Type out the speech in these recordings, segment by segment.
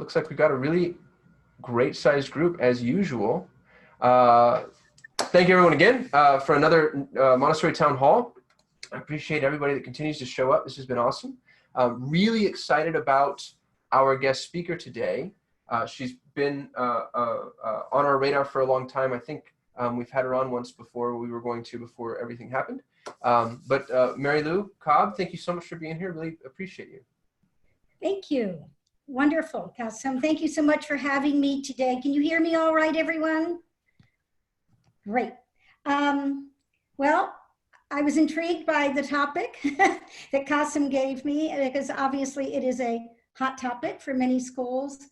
looks like we've got a really great sized group as usual. Thank you everyone again for another Montessori Town Hall. I appreciate everybody that continues to show up. This has been awesome. Really excited about our guest speaker today. She's been on our radar for a long time. I think we've had her on once before. We were going to before everything happened. But Mary Lou Cobb, thank you so much for being here. Really appreciate you. Thank you. Wonderful, Kasim. Thank you so much for having me today. Can you hear me all right, everyone? Great. Well, I was intrigued by the topic that Kasim gave me because obviously it is a hot topic for many schools.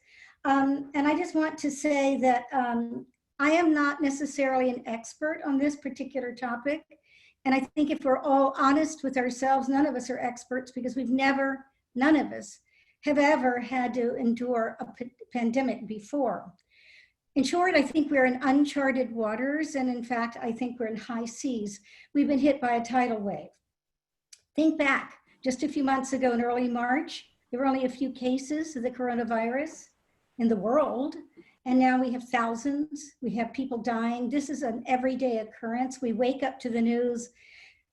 And I just want to say that I am not necessarily an expert on this particular topic. And I think if we're all honest with ourselves, none of us are experts because none of us have ever had to endure a pandemic before. In short, I think we're in uncharted waters, and in fact, I think we're in high seas. We've been hit by a tidal wave. Think back, just a few months ago in early March, there were only a few cases of the coronavirus in the world, and now we have thousands. We have people dying. This is an everyday occurrence. We wake up to the news.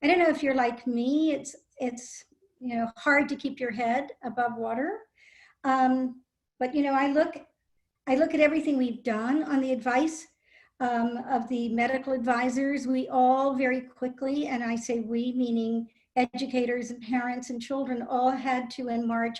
I don't know if you're like me, it's hard to keep your head above water. But I look at everything we've done on the advice of the medical advisors. We all very quickly, and I say we, meaning educators and parents and children, all had to in March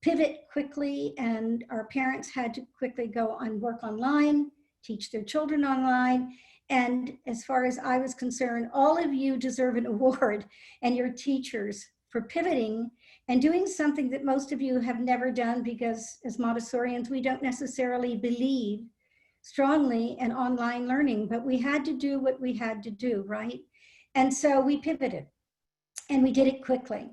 pivot quickly, and our parents had to quickly go on work online, teach their children online. And as far as I was concerned, all of you deserve an award, and your teachers, for pivoting and doing something that most of you have never done, because as Montessorians, we don't necessarily believe strongly in online learning, but we had to do what we had to do, right? And so we pivoted, and we did it quickly.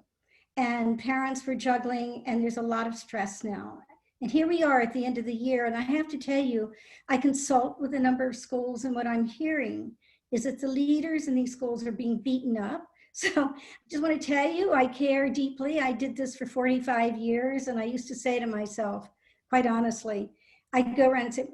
And parents were juggling, and there's a lot of stress now. And here we are at the end of the year, and I have to tell you, I consult with a number of schools, and what I'm hearing is that the leaders in these schools are being beaten up. So I just want to tell you, I care deeply. I did this for 45 years, and I used to say to myself, quite honestly, I'd go around and say,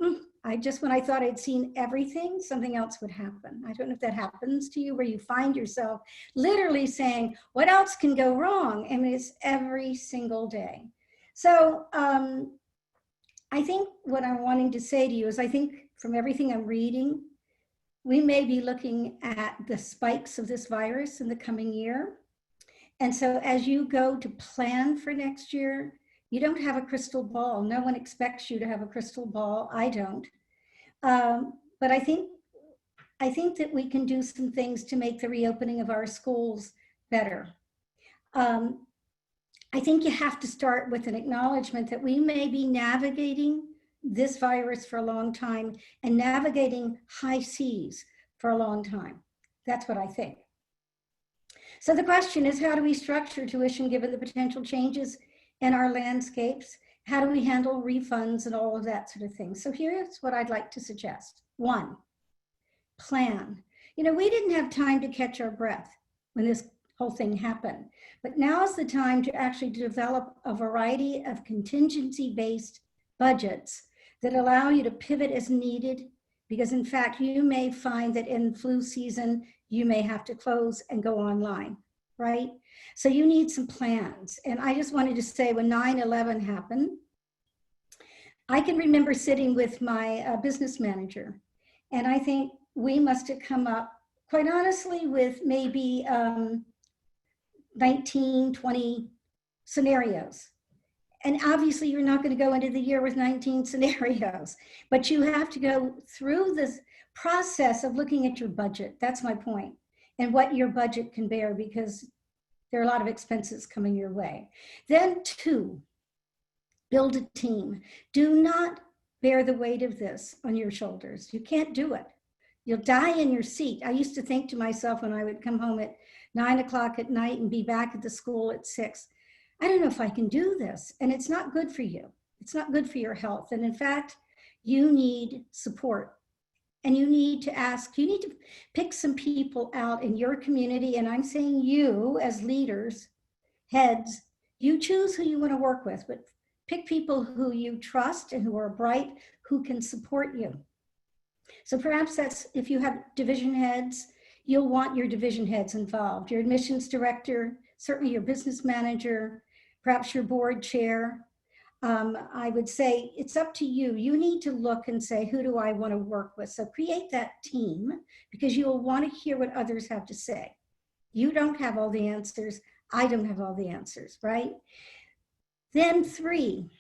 when I thought I'd seen everything, something else would happen. I don't know if that happens to you, where you find yourself literally saying, what else can go wrong? I mean, it's every single day. So I think what I'm wanting to say to you is, I think from everything I'm reading, we may be looking at the spikes of this virus in the coming year. And so as you go to plan for next year, you don't have a crystal ball. No one expects you to have a crystal ball. I don't. But I think that we can do some things to make the reopening of our schools better. I think you have to start with an acknowledgement that we may be navigating this virus for a long time and navigating high seas for a long time. That's what I think. So the question is, how do we structure tuition given the potential changes in our landscapes? How do we handle refunds and all of that sort of thing? So here's what I'd like to suggest. 1, plan. We didn't have time to catch our breath when this whole thing happened, but now is the time to actually develop a variety of contingency-based budgets that allow you to pivot as needed, because in fact, you may find that in flu season, you may have to close and go online, right? So you need some plans. And I just wanted to say, when 9/11 happened, I can remember sitting with my business manager, and I think we must have come up, quite honestly, with maybe 19, 20 scenarios. And obviously you're not going to go into the year with 19 scenarios, but you have to go through this process of looking at your budget. That's my point, and what your budget can bear, because there are a lot of expenses coming your way. Then 2, build a team. Do not bear the weight of this on your shoulders. You can't do it. You'll die in your seat. I used to think to myself when I would come home at 9 o'clock at night and be back at the school at 6, I don't know if I can do this. And it's not good for you. It's not good for your health. And in fact, you need support. And you need to pick some people out in your community. And I'm saying you as leaders, heads, you choose who you want to work with, but Pick people who you trust and who are bright, who can support you. So perhaps that's, if you have division heads, you'll want your division heads involved, your admissions director, certainly your business manager, perhaps your board chair. I would say it's up to you. You need to look and say, who do I want to work with? So create that team, because you'll want to hear what others have to say. You don't have all the answers. I don't have all the answers, right? Then 3,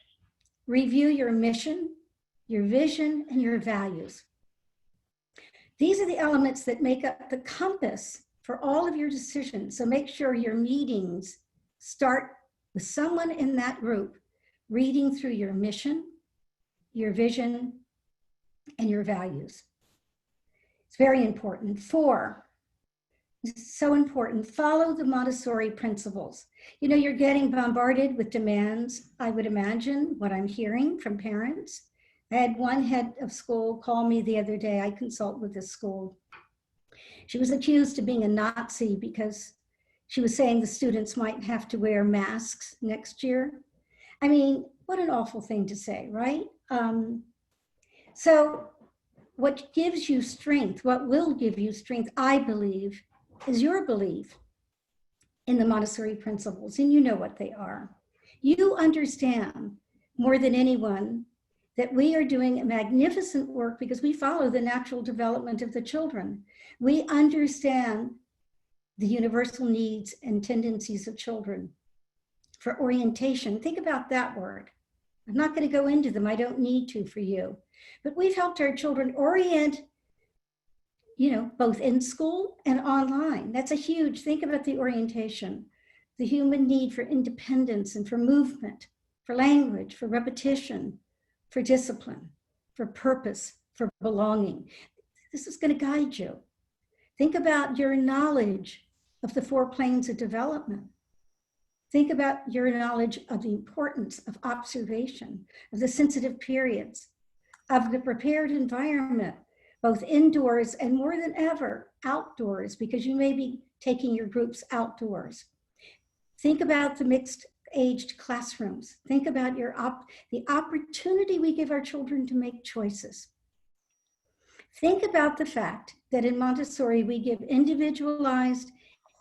review your mission, your vision, and your values. These are the elements that make up the compass for all of your decisions. So make sure your meetings start with someone in that group reading through your mission, your vision, and your values. It's very important. 4, it's so important, follow the Montessori principles. You know, you're getting bombarded with demands, I would imagine, what I'm hearing from parents. I had one head of school call me the other day. I consult with this school. She was accused of being a Nazi because she was saying the students might have to wear masks next year. I mean, what an awful thing to say, right? So what gives you strength, what will give you strength, I believe, is your belief in the Montessori principles, and you know what they are. You understand more than anyone that we are doing a magnificent work because we follow the natural development of the children. We understand the universal needs and tendencies of children. For orientation, think about that word. I'm not going to go into them. I don't need to for you. But we've helped our children orient, you know, both in school and online. That's a huge, think about the orientation, the human need for independence and for movement, for language, for repetition, for discipline, for purpose, for belonging. This is going to guide you. Think about your knowledge of the 4 planes of development. Think about your knowledge of the importance of observation, of the sensitive periods, of the prepared environment, both indoors and more than ever outdoors, because you may be taking your groups outdoors. Think about the mixed aged classrooms. Think about the opportunity we give our children to make choices. Think about the fact that in Montessori, we give individualized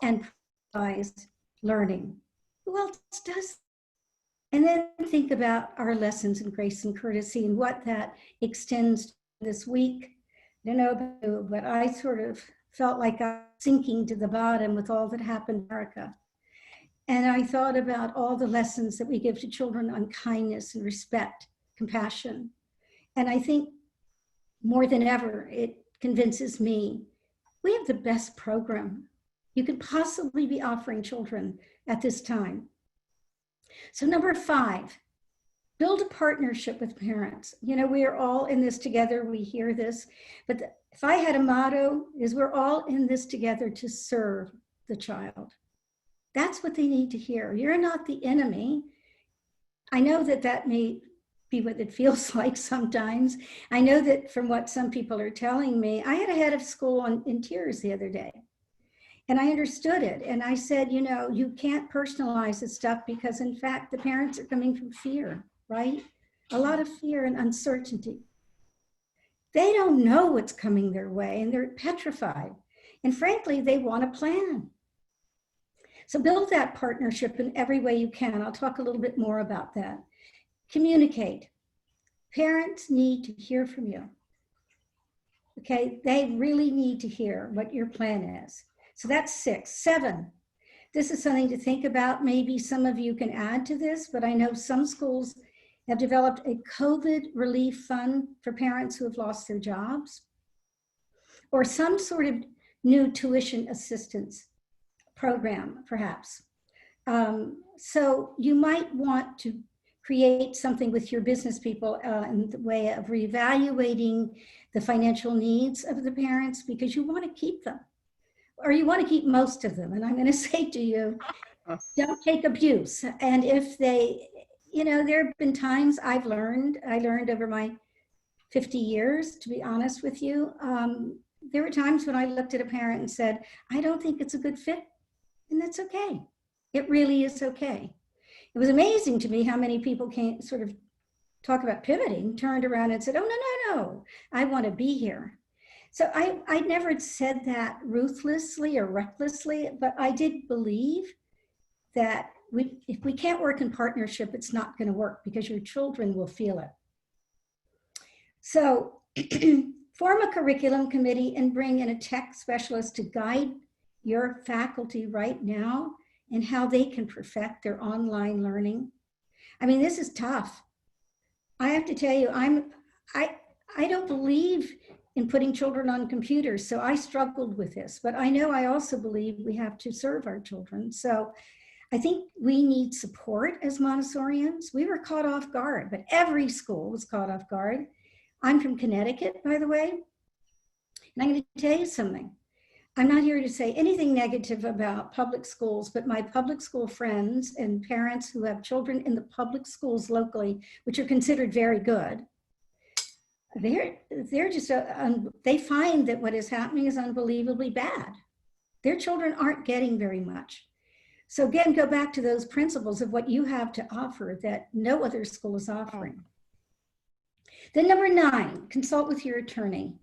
and personalized learning. Who else does? And then think about our lessons in grace and courtesy and what that extends this week. I don't know about you, but I sort of felt like I was sinking to the bottom with all that happened in America. And I thought about all the lessons that we give to children on kindness and respect, compassion. And I think more than ever, it convinces me we have the best program you could possibly be offering children at this time. So number 5, build a partnership with parents. You know, we are all in this together. We hear this, but if I had a motto, is we're all in this together to serve the child. That's what they need to hear. You're not the enemy. I know that that may be what it feels like sometimes. I know that from what some people are telling me, I had a head of school in tears the other day. And I understood it. And I said, you know, you can't personalize this stuff because in fact, the parents are coming from fear, right? A lot of fear and uncertainty. They don't know what's coming their way and they're petrified. And frankly, they want a plan. So build that partnership in every way you can. I'll talk a little bit more about that. Communicate. Parents need to hear from you. Okay, they really need to hear what your plan is. So that's 6. 7, this is something to think about. Maybe some of you can add to this, but I know some schools have developed a COVID relief fund for parents who have lost their jobs, or some sort of new tuition assistance program, perhaps. So you might want to create something with your business people in the way of reevaluating the financial needs of the parents because you want to keep them. Or you want to keep most of them. And I'm going to say to you, don't take abuse. And if they, you know, there have been times I learned over my 50 years, to be honest with you, there were times when I looked at a parent and said, I don't think it's a good fit. And that's okay. It really is okay. It was amazing to me how many people came sort of talk about pivoting, turned around and said, oh, no, I want to be here. So I never said that ruthlessly or recklessly, but I did believe that if we can't work in partnership, it's not going to work because your children will feel it. So form a curriculum committee and bring in a tech specialist to guide your faculty right now and how they can perfect their online learning. I mean, this is tough. I have to tell you, I don't believe in putting children on computers, so I struggled with this, but I know I also believe we have to serve our children. So I think we need support as Montessorians. We were caught off guard, but every school was caught off guard. I'm from Connecticut, by the way, and I'm going to tell you something. I'm not here to say anything negative about public schools, but my public school friends and parents who have children in the public schools locally, which are considered very good, they're just, they find that what is happening is unbelievably bad. Their children aren't getting very much. So again, go back to those principles of what you have to offer that no other school is offering. Then number 9, consult with your attorney.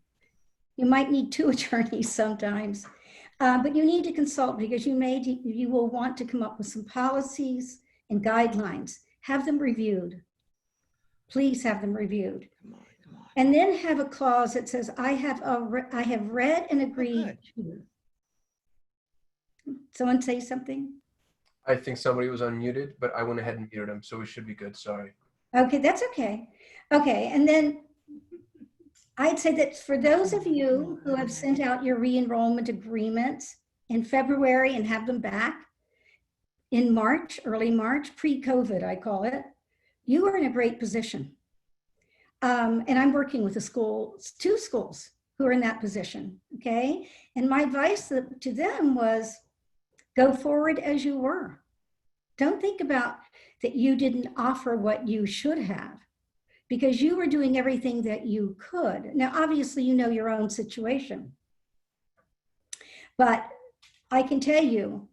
You might need 2 attorneys sometimes, but you need to consult because you will want to come up with some policies and guidelines. Have them reviewed. Please have them reviewed. Come on. And then have a clause that says, I have read and agreed to. Someone say something? I think somebody was unmuted, but I went ahead and muted him, so we should be good. Sorry. Okay, that's okay. Okay, and then I'd say that for those of you who have sent out your re-enrollment agreements in February and have them back in March, early March, pre-COVID, I call it, you are in a great position. And I'm working with 2 schools who are in that position, okay? And my advice to them was go forward as you were. Don't think about that you didn't offer what you should have because you were doing everything that you could. Now, obviously, you know your own situation. But I can tell you,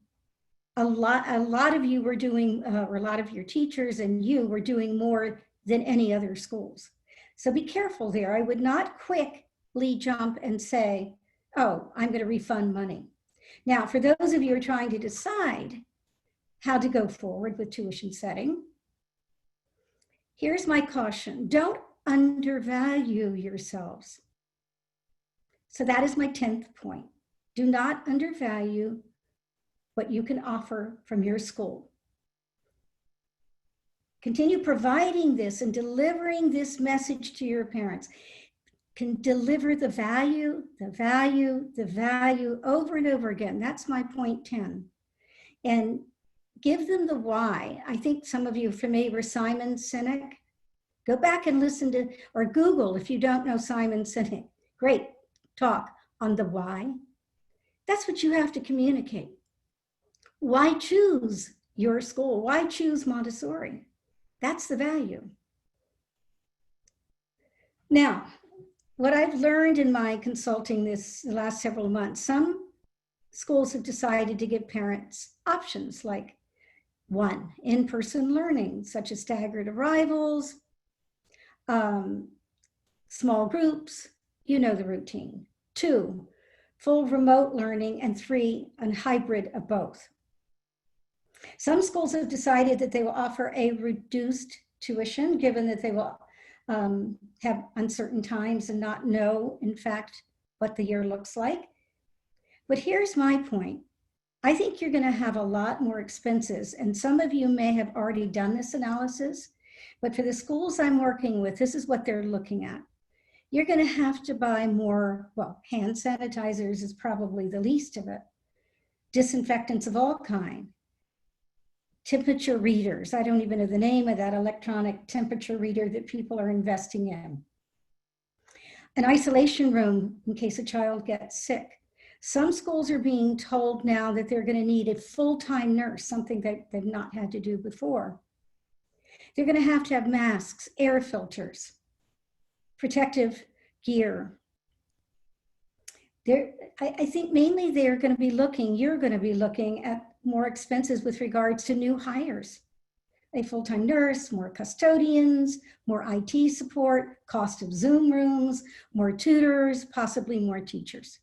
a lot of you were doing, or a lot of your teachers and you were doing more than any other schools. So be careful there. I would not quickly jump and say, oh, I'm going to refund money. Now, for those of you who are trying to decide how to go forward with tuition setting, here's my caution. Don't undervalue yourselves. So that is my 10th point. Do not undervalue what you can offer from your school. Continue providing this and delivering this message to your parents. Can deliver the value over and over again. That's my point 10. And give them the why. I think some of you are familiar with Simon Sinek. Go back and listen to, or Google if you don't know Simon Sinek. Great talk on the why. That's what you have to communicate. Why choose your school? Why choose Montessori? That's the value. Now, what I've learned in my consulting the last several months, some schools have decided to give parents options like 1, in-person learning, such as staggered arrivals, small groups, you know the routine. 2, full remote learning, and 3, a hybrid of both. Some schools have decided that they will offer a reduced tuition, given that they will have uncertain times and not know, in fact, what the year looks like. But here's my point. I think you're going to have a lot more expenses, and some of you may have already done this analysis, but for the schools I'm working with, this is what they're looking at. You're going to have to buy more, well, hand sanitizers is probably the least of it, disinfectants of all kinds, temperature readers. I don't even know the name of that electronic temperature reader that people are investing in. An isolation room in case a child gets sick. Some schools are being told now that they're going to need a full-time nurse, something that they've not had to do before. They're going to have masks, air filters, protective gear. I think mainly you're going to be looking at more expenses with regards to new hires. a full-time nurse, more custodians, more IT support, cost of Zoom rooms, more tutors, possibly more teachers.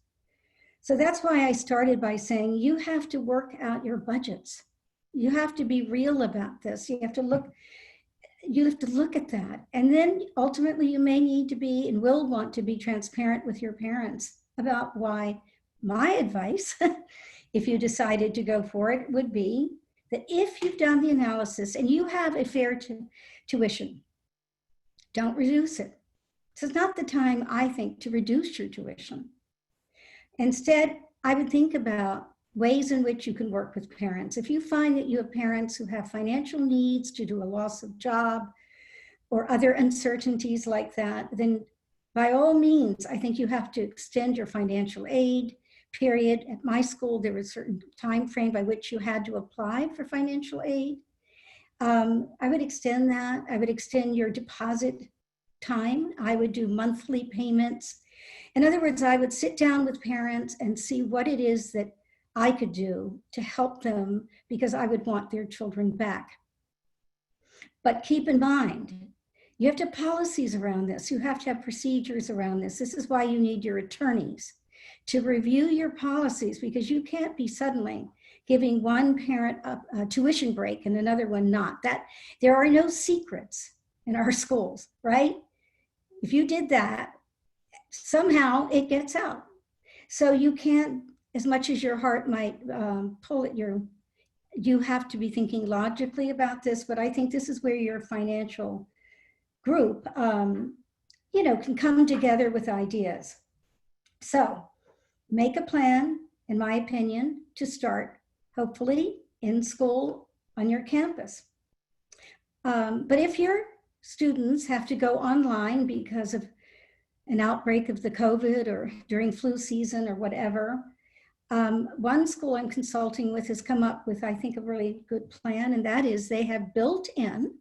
So that's why I started by saying you have to work out your budgets. You have to be real about this. You have to look at that. And then ultimately you may need to be and will want to be transparent with your parents about why. My advice, if you decided to go for it, would be that if you've done the analysis and you have a fair tuition, don't reduce it. This is not the time, I think, to reduce your tuition. Instead, I would think about ways in which you can work with parents. If you find that you have parents who have financial needs due to a loss of job or other uncertainties like that, then by all means, I think you have to extend your financial aid period. At my school, there was a certain time frame by which you had to apply for financial aid. I would extend that. I would extend your deposit time. I would do monthly payments. In other words, I would sit down with parents and see what it is that I could do to help them because I would want their children back. But keep in mind, you have to have policies around this. You have to have procedures around this. This is why you need your attorneys to review your policies, because you can't be suddenly giving one parent a tuition break and another one not. That there are no secrets in our schools, right? If you did that, somehow it gets out. So you can't, as much as your heart might pull at you have to be thinking logically about this, but I think this is where your financial group, can come together with ideas. So make a plan, in my opinion, to start, hopefully, in school on your campus. But if your students have to go online because of an outbreak of the COVID or during flu season or whatever, one school I'm consulting with has come up with, I think, a really good plan, and that is they have built in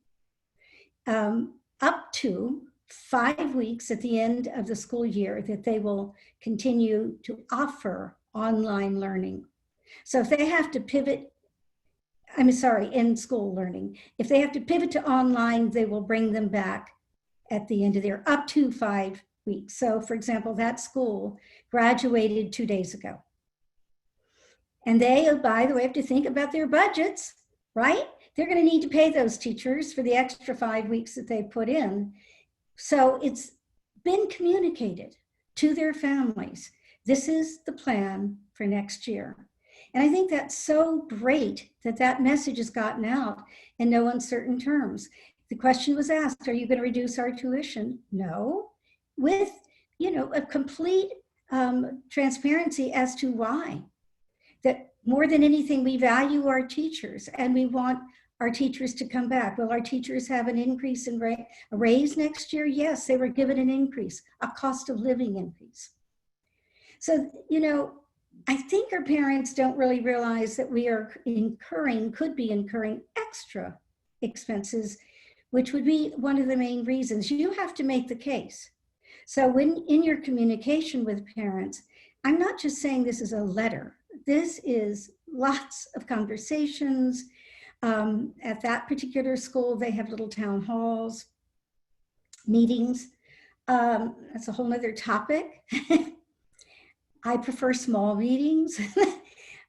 up to 5 weeks at the end of the school year that they will continue to offer online learning. So if they have to pivot, in-school learning, if they have to pivot to online, they will bring them back at the end of their up to 5 weeks. So for example, that school graduated 2 days ago. And they, by the way, have to think about their budgets, right? They're going to need to pay those teachers for the extra 5 weeks that they put in. So it's been communicated to their families. This is the plan for next year. And I think that's so great that that message has gotten out in no uncertain terms. The question was asked, are you going to reduce our tuition? No, with, a complete transparency as to why. That more than anything, we value our teachers and we want our teachers to come back. Will our teachers have an increase in a raise next year? Yes, they were given an increase, a cost of living increase. So, I think our parents don't really realize that we are could be incurring extra expenses, which would be one of the main reasons. You have to make the case. So when in your communication with parents, I'm not just saying this is a letter. This is lots of conversations. At that particular school, they have little town halls, meetings. That's a whole nother topic. I prefer small meetings.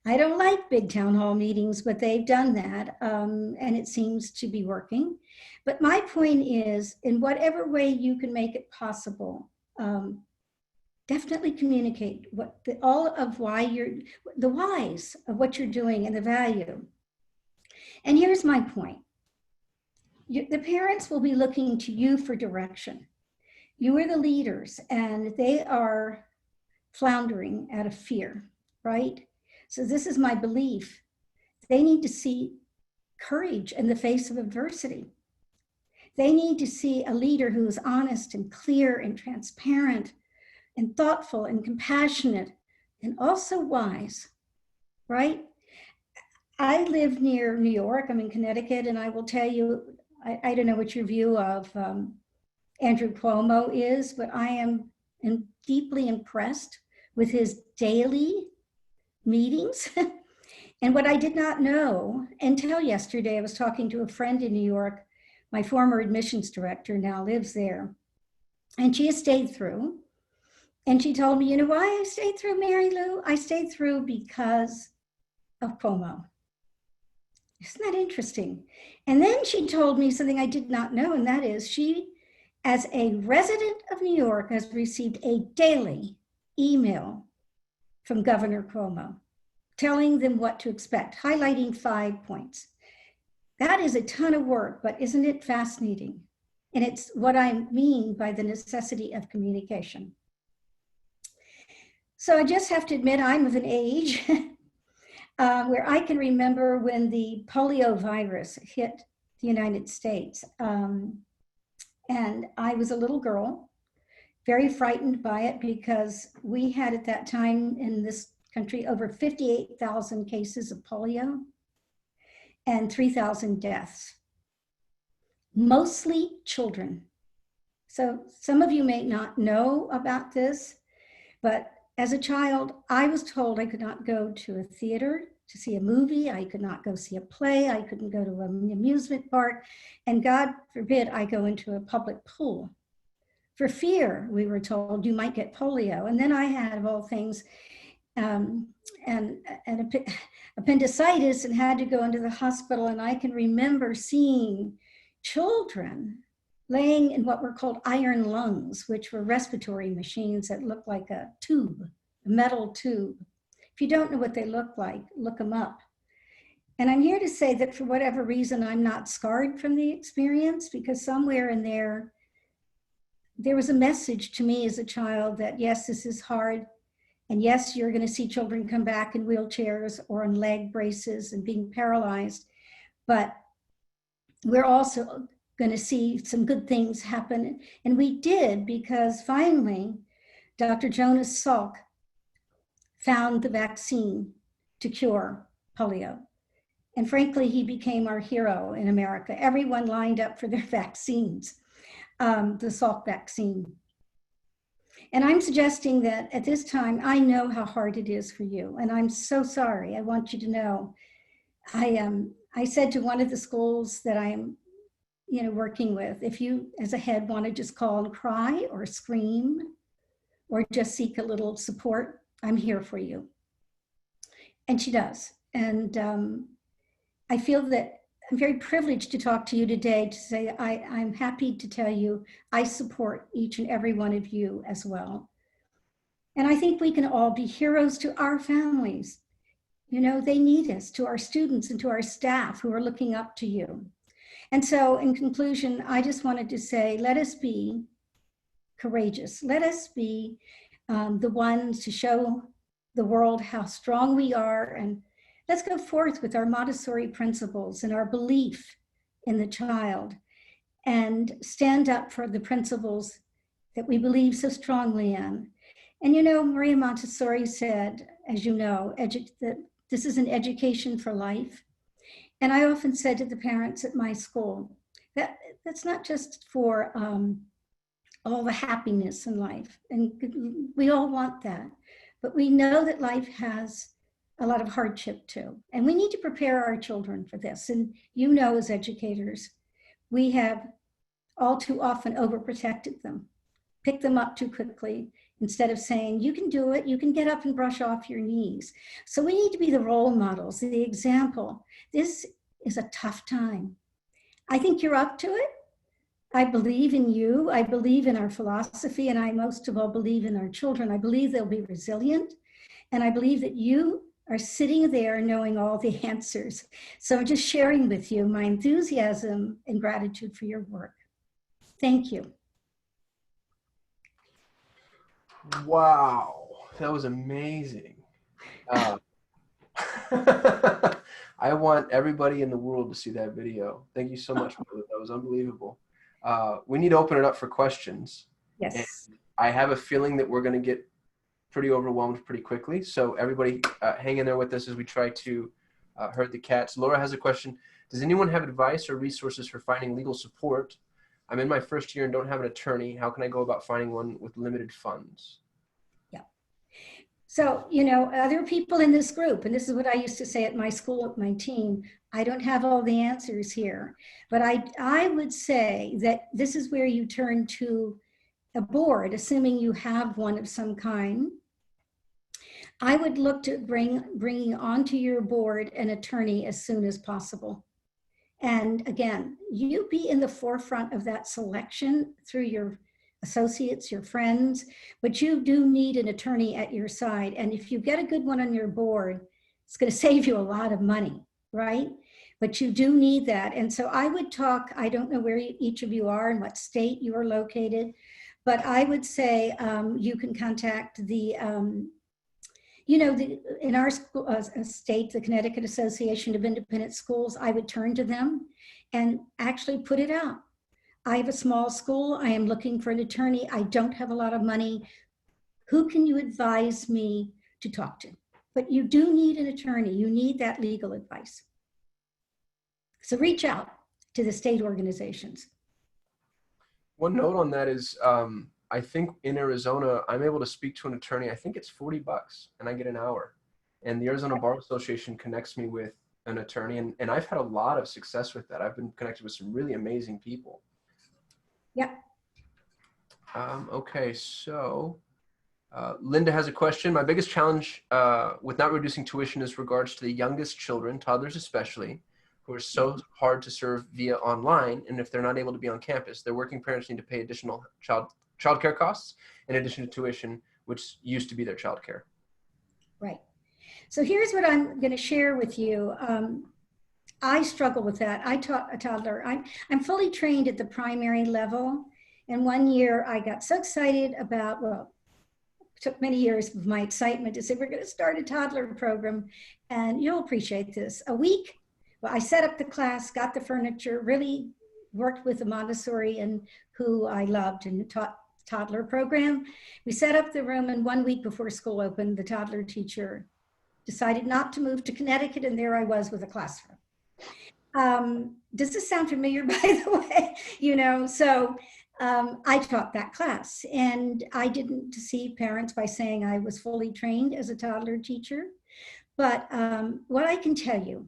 I don't like big town hall meetings, but they've done that, and it seems to be working. But my point is, in whatever way you can make it possible, definitely communicate the whys of what you're doing and the value. And here's my point. The parents will be looking to you for direction. You are the leaders, and they are floundering out of fear, right? So this is my belief. They need to see courage in the face of adversity. They need to see a leader who is honest and clear and transparent and thoughtful and compassionate and also wise, right? I live near New York. I'm in Connecticut, and I will tell you, I don't know what your view of Andrew Cuomo is, but I am deeply impressed with his daily meetings And what I did not know until yesterday, I was talking to a friend in New York. My former admissions director now lives there. And she has stayed through. And she told me, you know why I stayed through, Mary Lou? I stayed through because of Cuomo. Isn't that interesting? And then she told me something I did not know, and that is she, as a resident of New York, has received a daily email from Governor Cuomo telling them what to expect, highlighting 5 points. That is a ton of work, but isn't it fascinating? And it's what I mean by the necessity of communication. So I just have to admit I'm of an age where I can remember when the polio virus hit the United States. And I was a little girl, very frightened by it because we had at that time in this country over 58,000 cases of polio and 3,000 deaths, mostly children. So some of you may not know about this, but as a child, I was told I could not go to a theater to see a movie. I could not go see a play. I couldn't go to an amusement park. And God forbid I go into a public pool. For fear, we were told, you might get polio. And then I had, of all things, and appendicitis and had to go into the hospital. And I can remember seeing children laying in what were called iron lungs, which were respiratory machines that looked like a tube, a metal tube. If you don't know what they look like, look them up. And I'm here to say that for whatever reason, I'm not scarred from the experience, because somewhere in there was a message to me as a child that yes, this is hard. And yes, you're going to see children come back in wheelchairs or on leg braces and being paralyzed. But we're also going to see some good things happen. And we did, because finally, Dr. Jonas Salk found the vaccine to cure polio. And frankly, he became our hero in America. Everyone lined up for their vaccines, the Salk vaccine. And I'm suggesting that at this time, I know how hard it is for you. And I'm so sorry. I want you to know. I said to one of the schools that I'm working with, if you as a head want to just call and cry or scream or just seek a little support, I'm here for you. And she does. And I feel that I'm very privileged to talk to you today to say I'm happy to tell you I support each and every one of you as well. And I think we can all be heroes to our families. They need us, to our students and to our staff who are looking up to you. And so in conclusion, I just wanted to say, let us be courageous. Let us be the ones to show the world how strong we are, and let's go forth with our Montessori principles and our belief in the child and stand up for the principles that we believe so strongly in. And Maria Montessori said, as you know, that this is an education for life. And I often said to the parents at my school, that's not just for all the happiness in life. And we all want that. But we know that life has a lot of hardship too. And we need to prepare our children for this. And as educators, we have all too often overprotected them, picked them up too quickly, instead of saying, you can do it, you can get up and brush off your knees. So we need to be the role models, the example. This is a tough time. I think you're up to it. I believe in you. I believe in our philosophy, and I most of all believe in our children. I believe they'll be resilient, and I believe that you are sitting there knowing all the answers. So I'm just sharing with you my enthusiasm and gratitude for your work. Thank you. Wow, that was amazing. I want everybody in the world to see that video. Thank you so much. That was unbelievable. We need to open it up for questions. Yes. And I have a feeling that we're going to get pretty overwhelmed pretty quickly. So everybody hang in there with us as we try to herd the cats. Laura has a question. Does anyone have advice or resources for finding legal support? I'm in my first year and don't have an attorney. How can I go about finding one with limited funds? Yeah. So, other people in this group, and this is what I used to say at my school, at my team, I don't have all the answers here, but I would say that this is where you turn to a board, assuming you have one of some kind. I would look to bringing onto your board an attorney as soon as possible. And again, you be in the forefront of that selection through your associates, your friends, but you do need an attorney at your side. And if you get a good one on your board, it's going to save you a lot of money, right? But you do need that. And so I would talk, I don't know where each of you are and what state you are located, but I would say you can contact the, in our school, state, the Connecticut Association of Independent Schools, I would turn to them and actually put it out. I have a small school. I am looking for an attorney. I don't have a lot of money. Who can you advise me to talk to? But you do need an attorney. You need that legal advice. So reach out to the state organizations. One note on that is, I think in Arizona, I'm able to speak to an attorney. I think it's $40 and I get an hour. And the Arizona Bar Association connects me with an attorney. And I've had a lot of success with that. I've been connected with some really amazing people. Yeah. Okay, so Linda has a question. My biggest challenge with not reducing tuition is regards to the youngest children, toddlers especially, who are so hard to serve via online. And if they're not able to be on campus, their working parents need to pay additional childcare costs in addition to tuition, which used to be their childcare. Right. So here's what I'm going to share with you. I struggle with that. I taught a toddler. I'm fully trained at the primary level. And one year I got so excited about, well, it took many years of my excitement to say, we're going to start a toddler program. And you'll appreciate this. A week, well, I set up the class, got the furniture, really worked with a Montessori and who I loved and taught toddler program. We set up the room, and 1 week before school opened, the toddler teacher decided not to move to Connecticut, and there I was with a classroom. Does this sound familiar, by the way? So I taught that class, and I didn't deceive parents by saying I was fully trained as a toddler teacher. But what I can tell you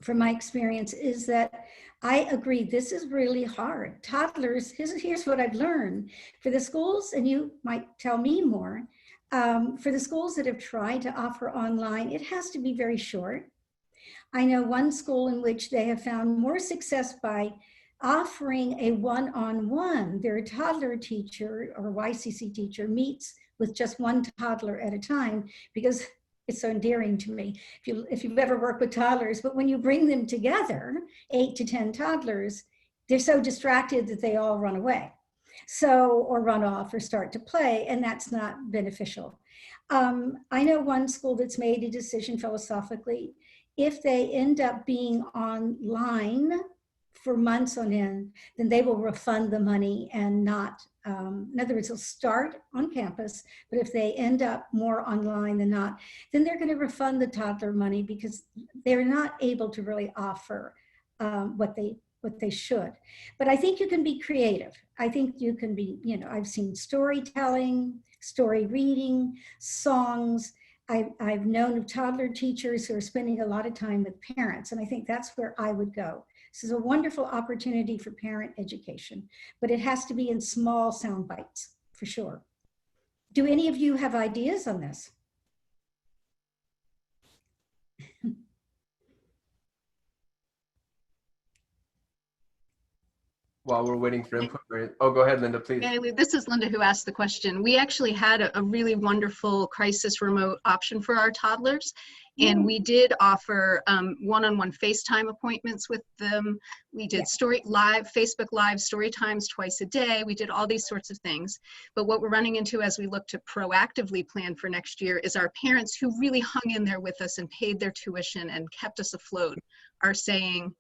from my experience is that I agree, this is really hard. Toddlers, here's what I've learned. For the schools, and you might tell me more, for the schools that have tried to offer online, it has to be very short. I know one school in which they have found more success by offering a one-on-one. Their toddler teacher or YCC teacher meets with just one toddler at a time, because it's so endearing to me if you've ever worked with toddlers. But when you bring them together, 8 to 10 toddlers, they're so distracted that they all run away. Or run off or start to play, and that's not beneficial. I know one school that's made a decision philosophically. If they end up being online for months on end, then they will refund the money and not, in other words, they'll start on campus, but if they end up more online than not, then they're going to refund the toddler money because they're not able to really offer what they should. But I think you can be creative. I think you can be, I've seen storytelling, story reading, songs. I've known of toddler teachers who are spending a lot of time with parents, and I think that's where I would go. This is a wonderful opportunity for parent education, but it has to be in small sound bites, for sure. Do any of you have ideas on this? While we're waiting for input, oh, go ahead, Linda, please. Mary Lou, this is Linda who asked the question. We actually had a really wonderful crisis remote option for our toddlers, and we did offer one-on-one FaceTime appointments with them. We did Facebook Live story times twice a day. We did all these sorts of things. But what we're running into as we look to proactively plan for next year is our parents who really hung in there with us and paid their tuition and kept us afloat are saying,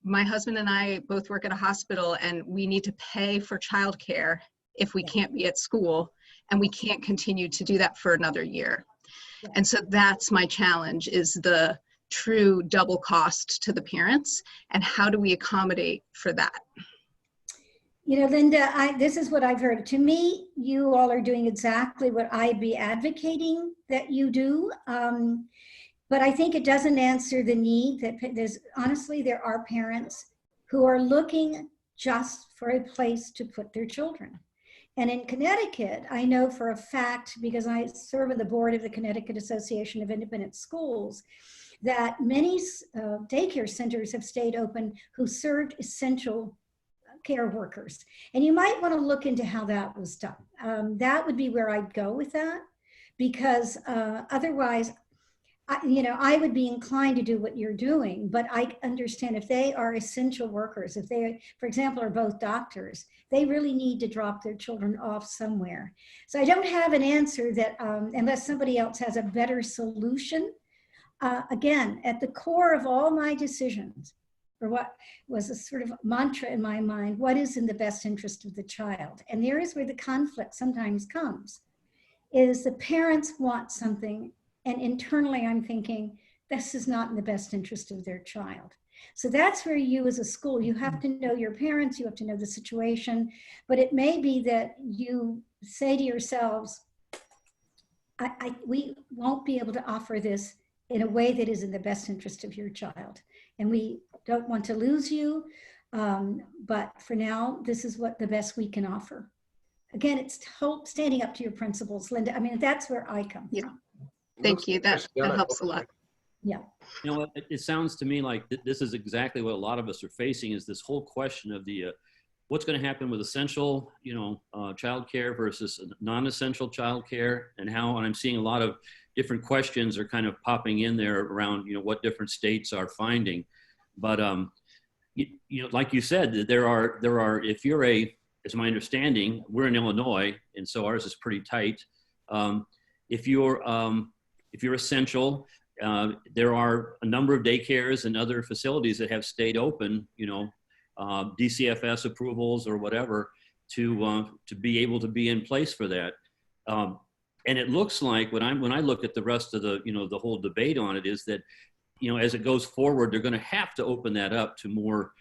my husband and I both work at a hospital, and we need to pay for childcare if we can't be at school, and we can't continue to do that for another year. And so that's my challenge, is the true double cost to the parents, and how do we accommodate for that? You know, Linda, this is what I've heard. To me, you all are doing exactly what I'd be advocating that you do. But I think it doesn't answer the need that honestly, there are parents who are looking just for a place to put their children. And in Connecticut, I know for a fact, because I serve on the board of the Connecticut Association of Independent Schools, that many daycare centers have stayed open who served essential care workers. And you might want to look into how that was done. That would be where I'd go with that, because otherwise, I would be inclined to do what you're doing, but I understand if they are essential workers, if they, for example, are both doctors, they really need to drop their children off somewhere. So I don't have an answer that, unless somebody else has a better solution. Again, at the core of all my decisions, or what was a sort of mantra in my mind, what is in the best interest of the child? And there is where the conflict sometimes comes, is the parents want something, and internally I'm thinking, this is not in the best interest of their child. So that's where you as a school, you have to know your parents, you have to know the situation, but it may be that you say to yourselves, we won't be able to offer this in a way that is in the best interest of your child. And we don't want to lose you, but for now, this is what the best we can offer. Again, it's standing up to your principles, Linda. I mean, that's where I come from. Thank you. That helps a lot. Yeah. You know what? It sounds to me like this is exactly what a lot of us are facing, is this whole question of the what's going to happen with essential, childcare versus non-essential childcare, and I'm seeing a lot of different questions are kind of popping in there around, what different states are finding. But like you said, there are if you're it's my understanding, we're in Illinois, and so ours is pretty tight. If you're essential, there are a number of daycares and other facilities that have stayed open, DCFS approvals or whatever, to be able to be in place for that. And it looks like when I look at the rest of the, the whole debate on it, is that, as it goes forward, they're going to have to open that up to more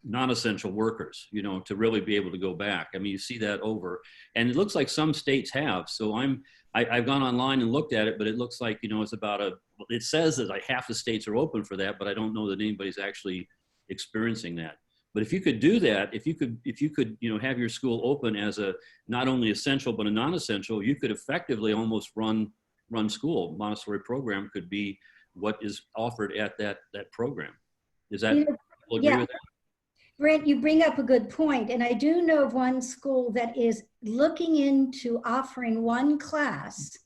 non-essential workers, to really be able to go back. I mean, you see that over, and it looks like some states have. So I've gone online and looked at it, but it looks like, it's it says that like half the states are open for that, but I don't know that anybody's actually experiencing that. But if you could do that, if you could, have your school open as a not only essential but a non-essential, you could effectively almost run school. Montessori program could be what is offered at that program. Is that, people agree with that? Brent, you bring up a good point, and I do know of one school that is looking into offering one class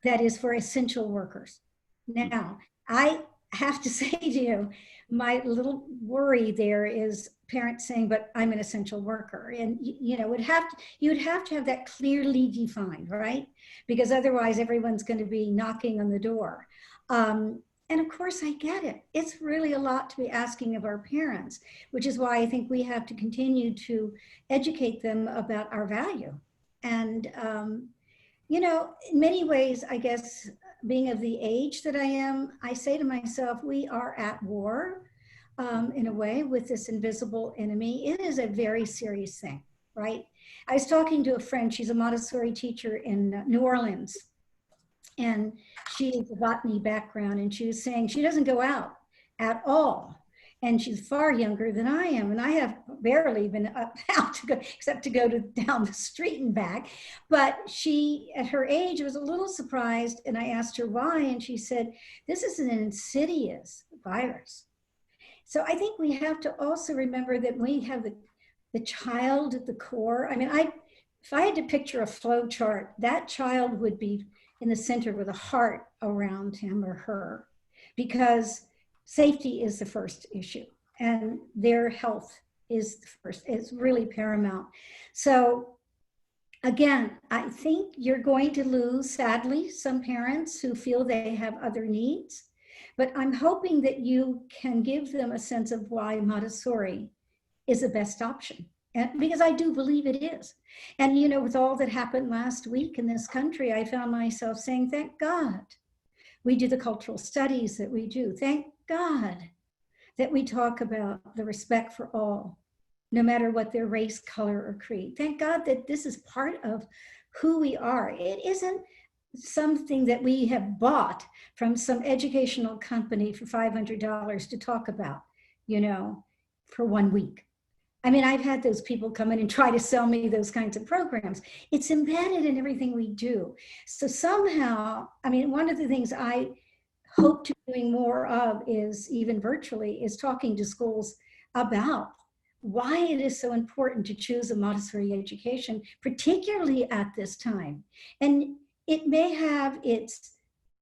that is for essential workers. Now, I have to say to you, my little worry there is parents saying, but I'm an essential worker. And you'd have to have that clearly defined, right? Because otherwise everyone's going to be knocking on the door. And of course, I get it. It's really a lot to be asking of our parents, which is why I think we have to continue to educate them about our value. And, in many ways, I guess, being of the age that I am, I say to myself, we are at war in a way with this invisible enemy. It is a very serious thing, right? I was talking to a friend, she's a Montessori teacher in New Orleans, and she has a botany background, and she was saying she doesn't go out at all. And she's far younger than I am. And I have barely been out to go, except to go down the street and back. But she, at her age, was a little surprised. And I asked her why. And she said, this is an insidious virus. So I think we have to also remember that we have the child at the core. I mean, if I had to picture a flow chart, that child would be in the center with a heart around him or her, because safety is the first issue, and their health is the first. It's really paramount. So again, I think you're going to lose, sadly, some parents who feel they have other needs, but I'm hoping that you can give them a sense of why Montessori is the best option. And because I do believe it is. And with all that happened last week in this country, I found myself saying, thank God we do the cultural studies that we do. Thank God that we talk about the respect for all, no matter what their race, color, or creed. Thank God that this is part of who we are. It isn't something that we have bought from some educational company for $500 to talk about, you know, for 1 week. I mean, I've had those people come in and try to sell me those kinds of programs. It's embedded in everything we do. So somehow, I mean, one of the things I hope to be doing more of is, even virtually, is talking to schools about why it is so important to choose a Montessori education, particularly at this time. And it may have its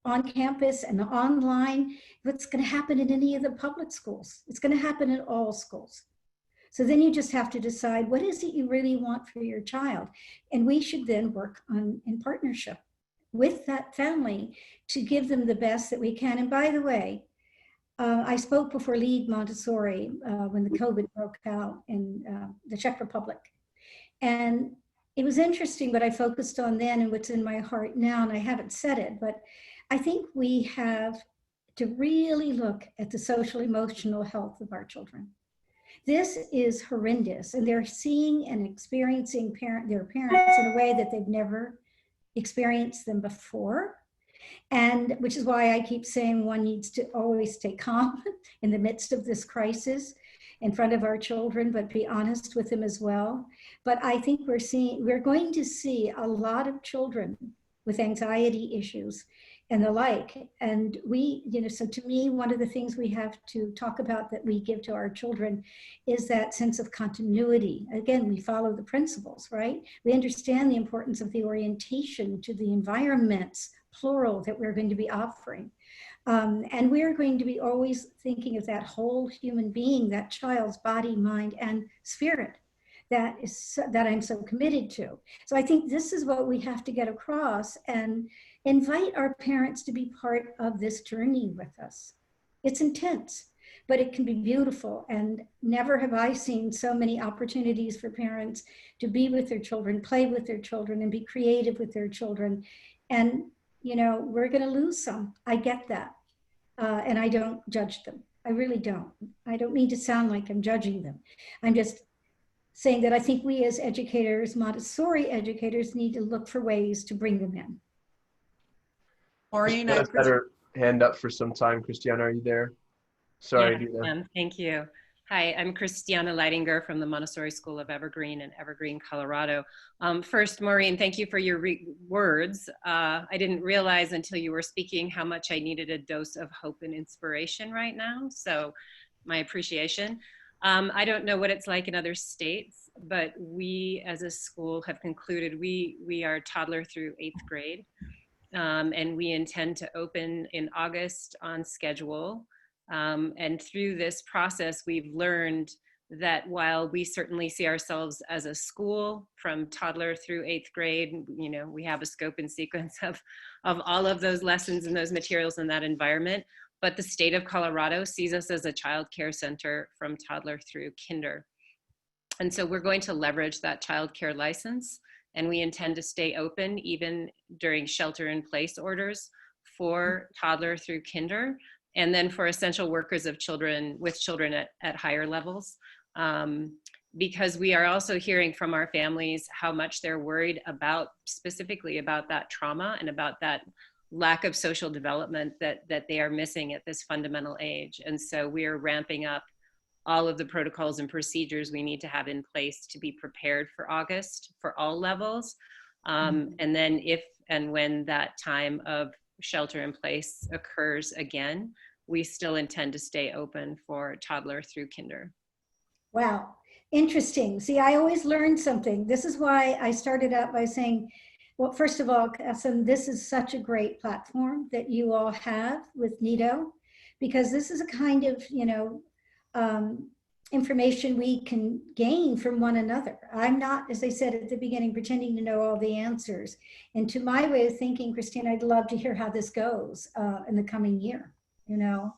on campus and online, what's going to happen in any of the public schools. It's going to happen in all schools. So then you just have to decide, what is it you really want for your child? And we should then work on in partnership with that family to give them the best that we can. And by the way, I spoke before Lead Montessori when the COVID broke out in the Czech Republic. And it was interesting what I focused on then and what's in my heart now, and I haven't said it, but I think we have to really look at the social emotional health of our children. This is horrendous, and they're seeing and experiencing their parents in a way that they've never experienced them before. And which is why I keep saying one needs to always stay calm in the midst of this crisis in front of our children, but be honest with them as well. But I think we're going to see a lot of children with anxiety issues and the like. And we, you know, so to me, one of the things we have to talk about that we give to our children is that sense of continuity. Again, we follow the principles, right? We understand the importance of the orientation to the environments, plural, that we're going to be offering. And we're going to be always thinking of that whole human being, that child's body, mind, and spirit that I'm so committed to. So I think this is what we have to get across and invite our parents to be part of this journey with us. It's intense, but it can be beautiful. And never have I seen so many opportunities for parents to be with their children, play with their children, and be creative with their children. And, you know, we're going to lose some. I get that. And I don't judge them. I really don't. I don't mean to sound like I'm judging them. I'm just saying that I think we as educators, Montessori educators, need to look for ways to bring them in. Maureen, Christiana's had her hand up for some time. Christiana, are you there? Sorry, yeah, thank you. Hi, I'm Christiana Leidinger from the Montessori School of Evergreen in Evergreen, Colorado. First, Maureen, thank you for your words. I didn't realize until you were speaking how much I needed a dose of hope and inspiration right now. So my appreciation. I don't know what it's like in other states, but we as a school have concluded we are toddler through 8th grade. And we intend to open in August on schedule. And through this process, we've learned that while we certainly see ourselves as a school from toddler through 8th grade, you know, we have a scope and sequence of all of those lessons and those materials in that environment. But the state of Colorado sees us as a child care center from toddler through kinder. And so we're going to leverage that child care license, and we intend to stay open even during shelter-in-place orders for toddler through kinder, and then for essential workers of children with children at higher levels. Because we are also hearing from our families how much they're worried about, specifically about that trauma and about that lack of social development that they are missing at this fundamental age. And so we are ramping up all of the protocols and procedures we need to have in place to be prepared for August for all levels. And then if and when that time of shelter in place occurs again, we still intend to stay open for toddler through kinder. Wow, interesting. See, I always learn something. This is why I started out by saying, well, first of all, Kassim, this is such a great platform that you all have with NITO, because this is a kind of, you know, information we can gain from one another. I'm not, as I said at the beginning, pretending to know all the answers. And to my way of thinking, Christine, I'd love to hear how this goes in the coming year, you know.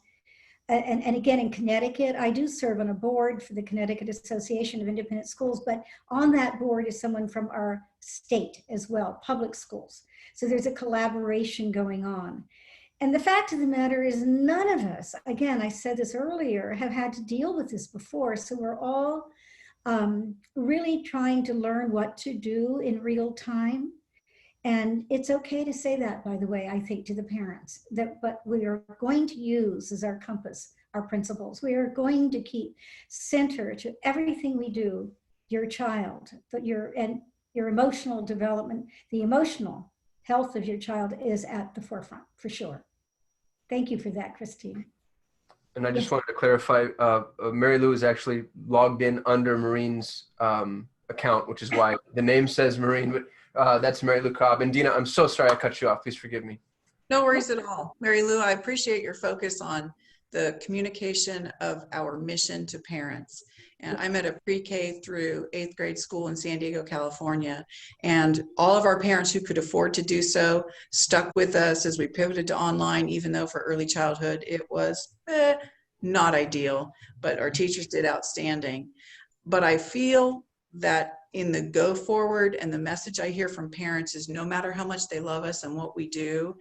And again, in Connecticut, I do serve on a board for the Connecticut Association of Independent Schools, but on that board is someone from our state as well, public schools. So there's a collaboration going on. And the fact of the matter is none of us, again, I said this earlier, have had to deal with this before. So we're all really trying to learn what to do in real time. And it's okay to say that, by the way, I think, to the parents, that, but we are going to use as our compass, our principles. We are going to keep center to everything we do, your child, and your emotional development, the emotional health of your child is at the forefront, for sure. Thank you for that, Christine. And I just wanted to clarify, Mary Lou is actually logged in under Maureen's account, which is why the name says Maureen, but that's Mary Lou Cobb. And Dina, I'm so sorry I cut you off. Please forgive me. No worries at all. Mary Lou, I appreciate your focus on the communication of our mission to parents. And I'm at a pre-K through 8th grade school in San Diego, California. And all of our parents who could afford to do so stuck with us as we pivoted to online, even though for early childhood it was not ideal, but our teachers did outstanding. But I feel that in the go forward, and the message I hear from parents is no matter how much they love us and what we do,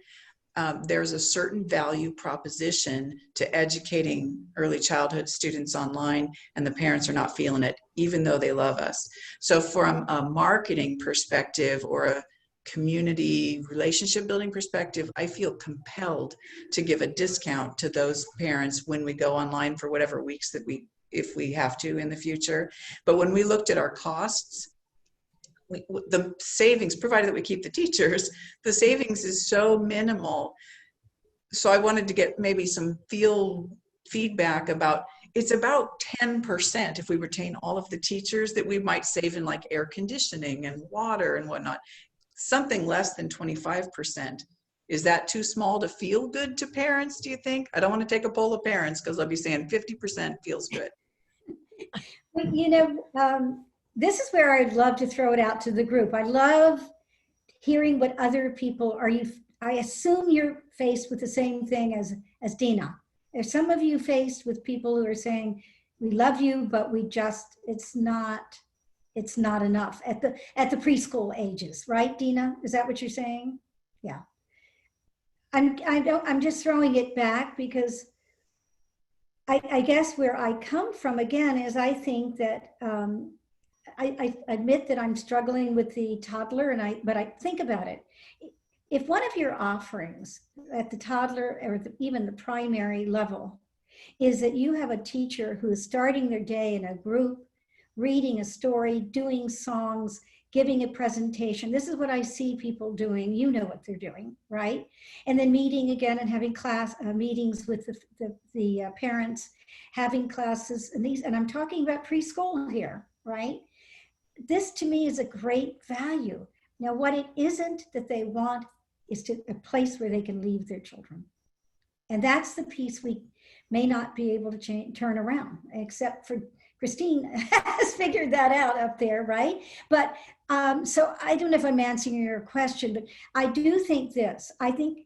there's a certain value proposition to educating early childhood students online, and the parents are not feeling it, even though they love us. So from a marketing perspective or a community relationship building perspective, I feel compelled to give a discount to those parents when we go online for whatever weeks that if we have to in the future. But when we looked at our costs, the savings, provided that we keep the teachers, the savings is so minimal. So I wanted to get maybe some feedback about, it's about 10% if we retain all of the teachers that we might save in like air conditioning and water and whatnot. Something less than 25%. Is that too small to feel good to parents, do you think? I don't want to take a poll of parents because I'll be saying 50% feels good. Well, you know, this is where I'd love to throw it out to the group. I love hearing what other people I assume you're faced with the same thing as Dina. Are some of you faced with people who are saying, we love you, but it's not enough at the preschool ages, right, Dina? Is that what you're saying? Yeah. I'm just throwing it back because I guess where I come from again is I think that I admit that I'm struggling with the toddler, but I think about it. If one of your offerings at the toddler or even the primary level is that you have a teacher who is starting their day in a group, reading a story, doing songs, giving a presentation. This is what I see people doing. You know what they're doing, right? And then meeting again and having class meetings with the parents, having classes, and I'm talking about preschool here, right? This to me is a great value. Now, what it isn't that they want is a place where they can leave their children. And that's the piece we may not be able to turn around, except for Christine has figured that out up there, right? But so I don't know if I'm answering your question, but I do think this. I think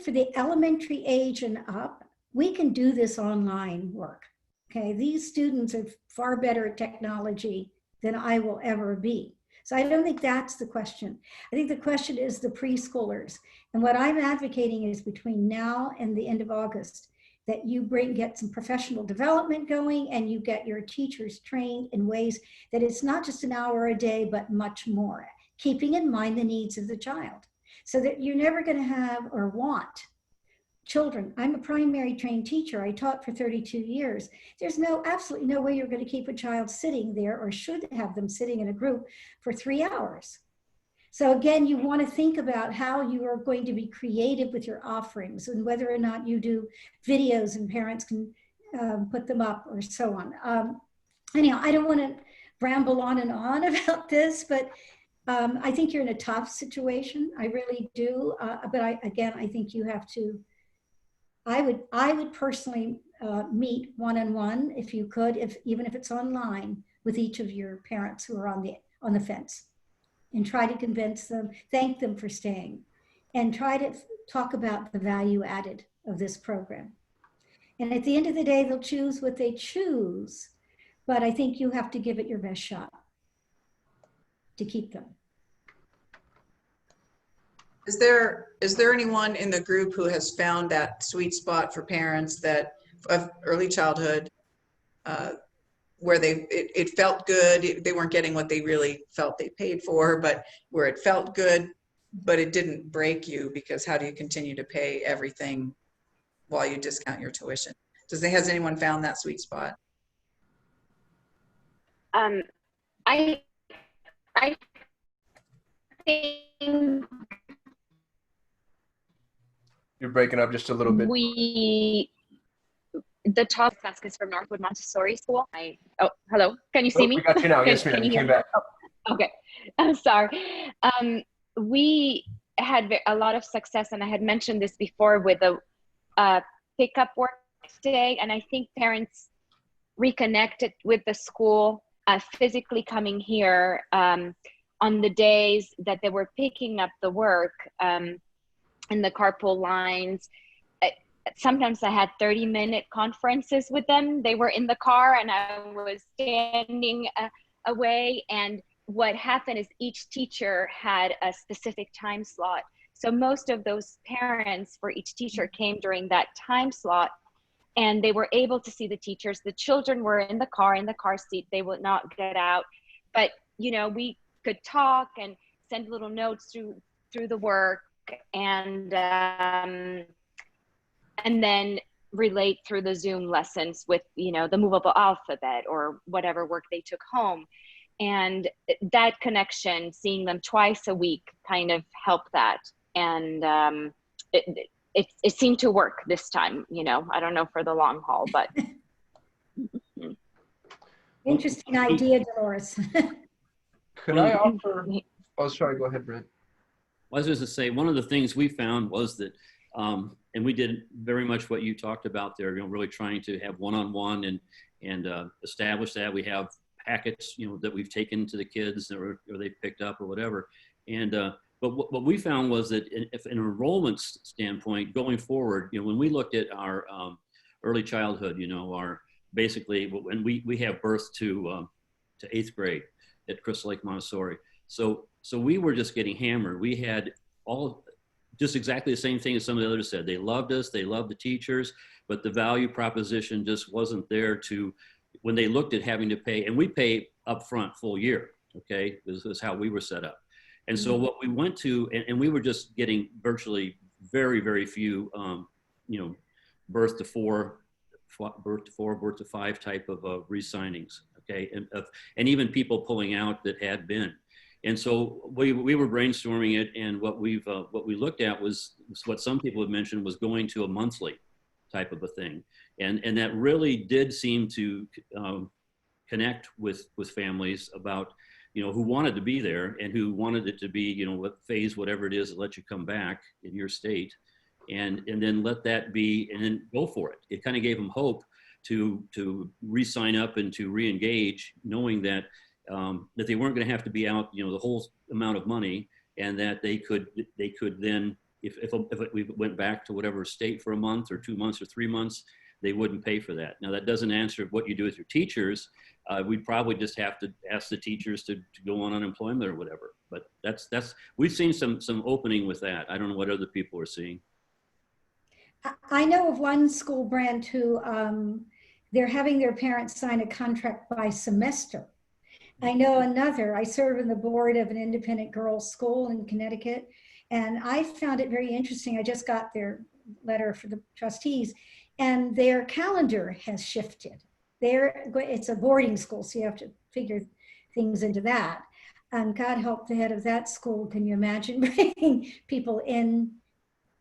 for the elementary age and up, we can do this online work. Okay, these students are far better at technology than I will ever be. So I don't think that's the question. I think the question is the preschoolers. And what I'm advocating is between now and the end of August, that you get some professional development going and you get your teachers trained in ways that it's not just an hour a day, but much more, keeping in mind the needs of the child. So that you're never going to have or want children. I'm a primary trained teacher. I taught for 32 years. There's absolutely no way you're going to keep a child sitting there or should have them sitting in a group for 3 hours. So again, you want to think about how you are going to be creative with your offerings and whether or not you do videos and parents can put them up or so on. Anyhow, I don't want to ramble on and on about this, but I think you're in a tough situation. I really do. But I think you have to, I would personally meet one-on-one if you could, even if it's online, with each of your parents who are on the fence, and try to convince them, thank them for staying, and try to talk about the value added of this program. And at the end of the day, they'll choose what they choose, but I think you have to give it your best shot to keep them. Is there anyone in the group who has found that sweet spot for parents that of early childhood where it felt good. They weren't getting what they really felt they paid for, but where it felt good, but it didn't break you, because how do you continue to pay everything while you discount your tuition? Has anyone found that sweet spot? I think You're breaking up just a little bit. the top task is from Northwood Montessori School. Hello, can you see me? We got you now. Yes, ma'am. You came back. Oh, okay, I'm sorry. We had a lot of success, and I had mentioned this before, with a pickup work day, and I think parents reconnected with the school, physically coming here on the days that they were picking up the work in the carpool lines. Sometimes I had 30-minute conferences with them. They were in the car and I was standing away. And what happened is each teacher had a specific time slot. So most of those parents for each teacher came during that time slot, and they were able to see the teachers. The children were in the car seat. They would not get out. But, you know, we could talk and send little notes through the work, and then relate through the Zoom lessons with, you know, the movable alphabet or whatever work they took home. And that connection, seeing them twice a week, kind of helped that. And it seemed to work this time, you know. I don't know for the long haul, but. Interesting idea, Dolores. Could I offer? Oh, sorry. Go ahead, Brent. I was just to say, one of the things we found was that, and we did very much what you talked about there, you know, really trying to have one-on-one and establish that. We have packets, you know, that we've taken to the kids or they picked up or whatever. And, but what we found was that if an enrollment standpoint going forward, you know, when we looked at our early childhood, you know, basically when we have birth to 8th grade at Crystal Lake Montessori. So we were just getting hammered. We had just exactly the same thing as some of the others said. They loved us, they loved the teachers, but the value proposition just wasn't there when they looked at having to pay, and we pay upfront full year, okay? This is how we were set up. And so what we went to, and we were just getting virtually very, very few, you know, birth to 4, birth to 5 type of re-signings, okay? And even people pulling out that had been. And so we were brainstorming it, and what we looked at was what some people had mentioned was going to a monthly type of a thing, and that really did seem to connect with families about, you know, who wanted to be there and who wanted it to be, you know, what phase, whatever it is that lets you come back in your state, and then let that be, and then go for it. It kind of gave them hope to re-sign up and to re-engage, knowing that that they weren't going to have to be out, you know, the whole amount of money, and that they could then, if we went back to whatever state for a month or 2 months or 3 months, they wouldn't pay for that. Now that doesn't answer what you do with your teachers. We'd probably just have to ask the teachers to go on unemployment or whatever. But we've seen some opening with that. I don't know what other people are seeing. I know of one school, Brent, who they're having their parents sign a contract by semester. I know another. I serve on the board of an independent girls' school in Connecticut, and I found it very interesting. I just got their letter for the trustees, and their calendar has shifted. It's a boarding school, so you have to figure things into that. And God help the head of that school. Can you imagine bringing people in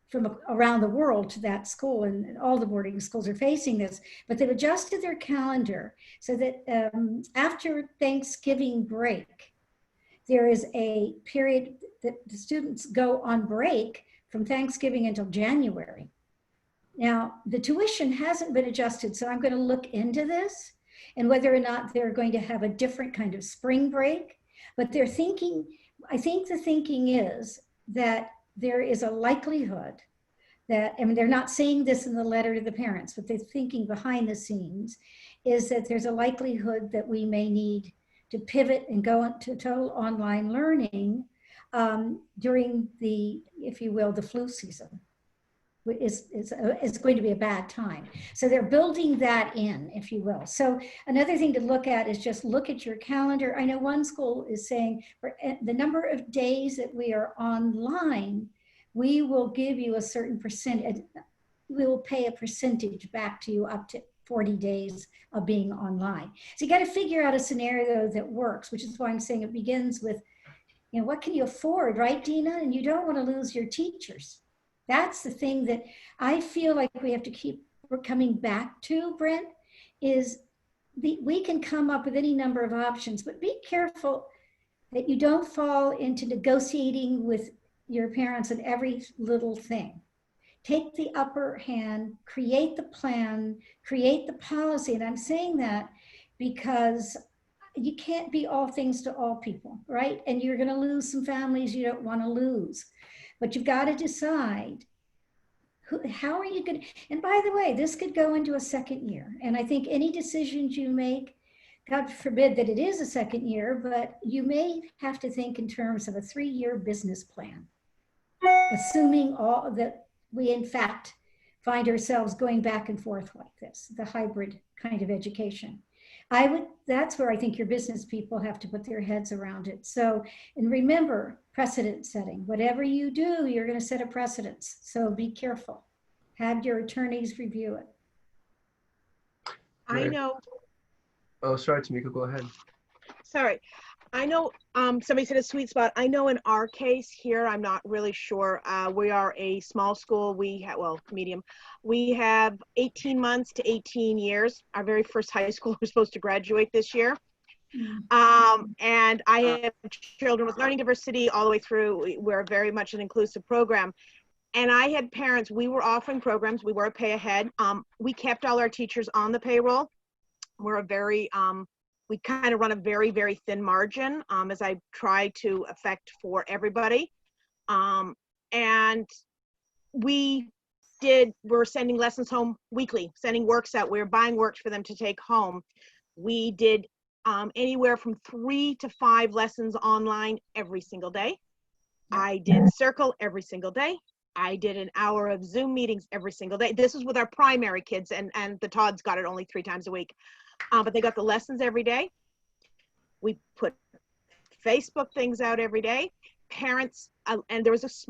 from around the world to that school? And all the boarding schools are facing this, but they've adjusted their calendar so that after Thanksgiving break, there is a period that the students go on break from Thanksgiving until January. Now, the tuition hasn't been adjusted, so I'm going to look into this and whether or not they're going to have a different kind of spring break. But they're thinking, I think the thinking is that there is a likelihood that, I mean, they're not saying this in the letter to the parents, but they're thinking behind the scenes is that there's a likelihood that we may need to pivot and go into total online learning during the, if you will, the flu season. is going to be a bad time. So they're building that in, if you will. So another thing to look at is just look at your calendar. I know one school is saying for the number of days that we are online, we will give you a certain percent, we will pay a percentage back to you up to 40 days of being online. So you got to figure out a scenario that works, which is why I'm saying it begins with, what can you afford, right, Dina? And you don't want to lose your teachers. That's the thing that I feel like we have to keep coming back to, Brent, is we can come up with any number of options, but be careful that you don't fall into negotiating with your parents on every little thing. Take the upper hand, create the plan, create the policy. And I'm saying that because you can't be all things to all people, right? And you're going to lose some families you don't want to lose. But you've got to decide how are you going to, and by the way, this could go into a second year. And I think any decisions you make, God forbid that it is a second year, but you may have to think in terms of a 3-year business plan, assuming all that we in fact find ourselves going back and forth like this, the hybrid kind of education. That's where I think your business people have to put their heads around it. So, and remember, precedent setting. Whatever you do, you're going to set a precedence. So be careful. Have your attorneys review it. I know. Oh, sorry, Tamika, go ahead. Sorry. I know somebody said a sweet spot. I know in our case here, I'm not really sure. We are a small school. Medium. We have 18 months to 18 years. Our very first high school was supposed to graduate this year. And I have children with learning diversity all the way through. We're very much an inclusive program. And I had parents, we were offering programs. We were a pay ahead. We kept all our teachers on the payroll. We're a very, we kind of run a very, very thin margin as I try to affect for everybody. And we're sending lessons home weekly, sending works out. We're buying works for them to take home. We did anywhere from 3 to 5 lessons online every single day. I did Circle every single day. I did an hour of Zoom meetings every single day. This is with our primary kids, and the Todds got it only 3 times a week. But they got the lessons every day. We put Facebook things out every day. Parents, and there was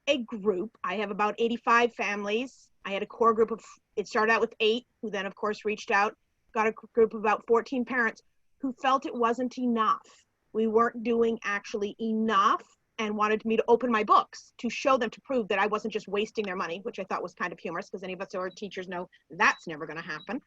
a group. I have about 85 families. I had a core group of, it started out with 8, who then of course reached out, got a group of about 14 parents who felt it wasn't enough. We weren't doing actually enough and wanted me to open my books to show them, to prove that I wasn't just wasting their money, which I thought was kind of humorous because any of us who are teachers know that's never going to happen.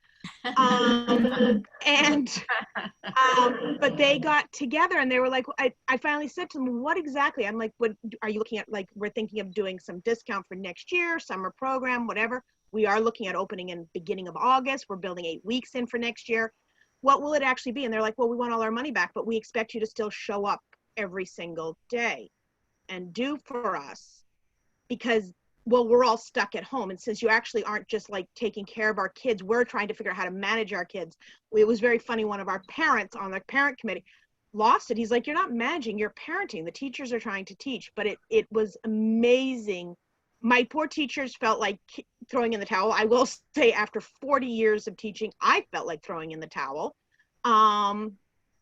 But they got together and they were like, I finally said to them, what exactly? I'm like, what are you looking at? Like, we're thinking of doing some discount for next year, summer program, whatever. We are looking at opening in beginning of August. We're building 8 weeks in for next year. What will it actually be? And they're like, well, we want all our money back, but we expect you to still show up every single day and do for us, because, well, we're all stuck at home. And since you actually aren't just like taking care of our kids, we're trying to figure out how to manage our kids. It was very funny. One of our parents on the parent committee lost it. He's like, you're not managing, you're parenting. The teachers are trying to teach. But it was amazing. My poor teachers felt like throwing in the towel. I will say, after 40 years of teaching, I felt like throwing in the towel.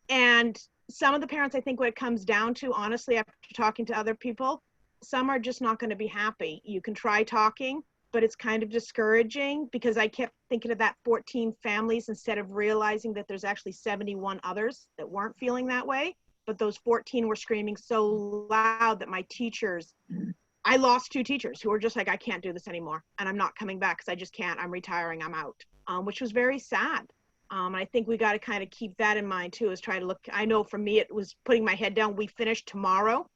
And some of the parents, I think what it comes down to, honestly, after talking to other people, some are just not going to be happy. You can try talking, but it's kind of discouraging, because I kept thinking of that 14 families instead of realizing that there's actually 71 others that weren't feeling that way. But those 14 were screaming so loud that my teachers, I lost 2 teachers who were just like, I can't do this anymore. And I'm not coming back because I just can't. I'm retiring. I'm out, which was very sad. I think we got to kind of keep that in mind too, is try to look. I know for me, it was putting my head down. We finished tomorrow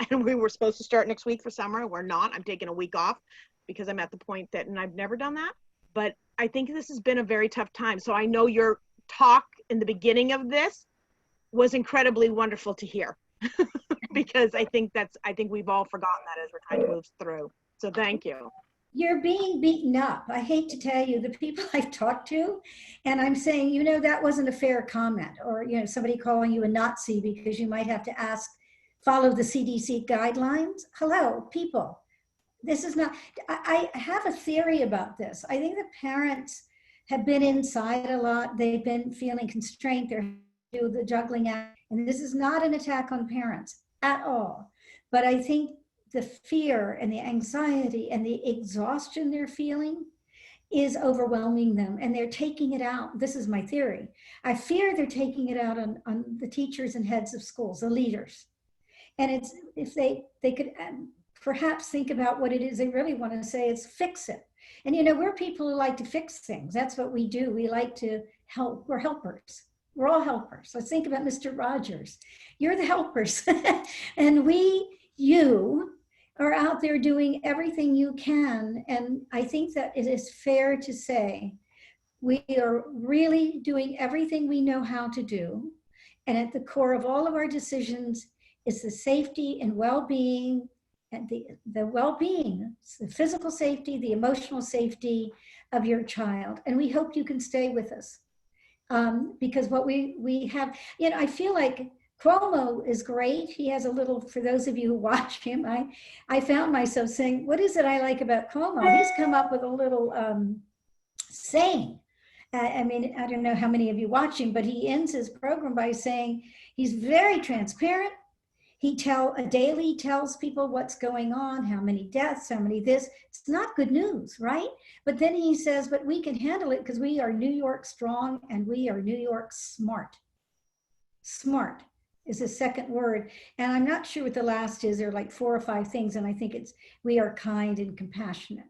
and we were supposed to start next week for summer. We're not. I'm taking a week off because I'm at the point that, and I've never done that, but I think this has been a very tough time. So I know your talk in the beginning of this was incredibly wonderful to hear because I think we've all forgotten that as we're trying to move through. So thank you. You're being beaten up. I hate to tell you, the people I've talked to, and I'm saying, that wasn't a fair comment, or, somebody calling you a Nazi because you might have to follow the CDC guidelines. Hello, people. This is not, I have a theory about this. I think the parents have been inside a lot. They've been feeling constrained. They're doing the juggling act. And this is not an attack on parents at all. But I think the fear and the anxiety and the exhaustion they're feeling is overwhelming them, and they're taking it out. This is my theory. I fear they're taking it out on the teachers and heads of schools, the leaders. And it's, if they could perhaps think about what it is they really want to say is fix it. And you know, we're people who like to fix things. That's what we do. We like to help. We're helpers. We're all helpers. Let's think about Mr. Rogers. You're the helpers. And you are out there doing everything you can. And I think that it is fair to say we are really doing everything we know how to do. And at the core of all of our decisions is the safety and well-being, and the well-being, the physical safety, the emotional safety of your child. And we hope you can stay with us. Because what we have, you know, I feel like Cuomo is great. He has a little, for those of you who watch him, I found myself saying, what is it I like about Cuomo? He's come up with a little saying. I mean, I don't know how many of you watch him, but he ends his program by saying he's very transparent. He daily tells people what's going on, how many deaths, how many this. It's not good news, right? But then he says, but we can handle it because we are New York strong and we are New York smart. Smart is the second word. And I'm not sure what the last is. There are like 4 or 5 things. And I think it's, we are kind and compassionate.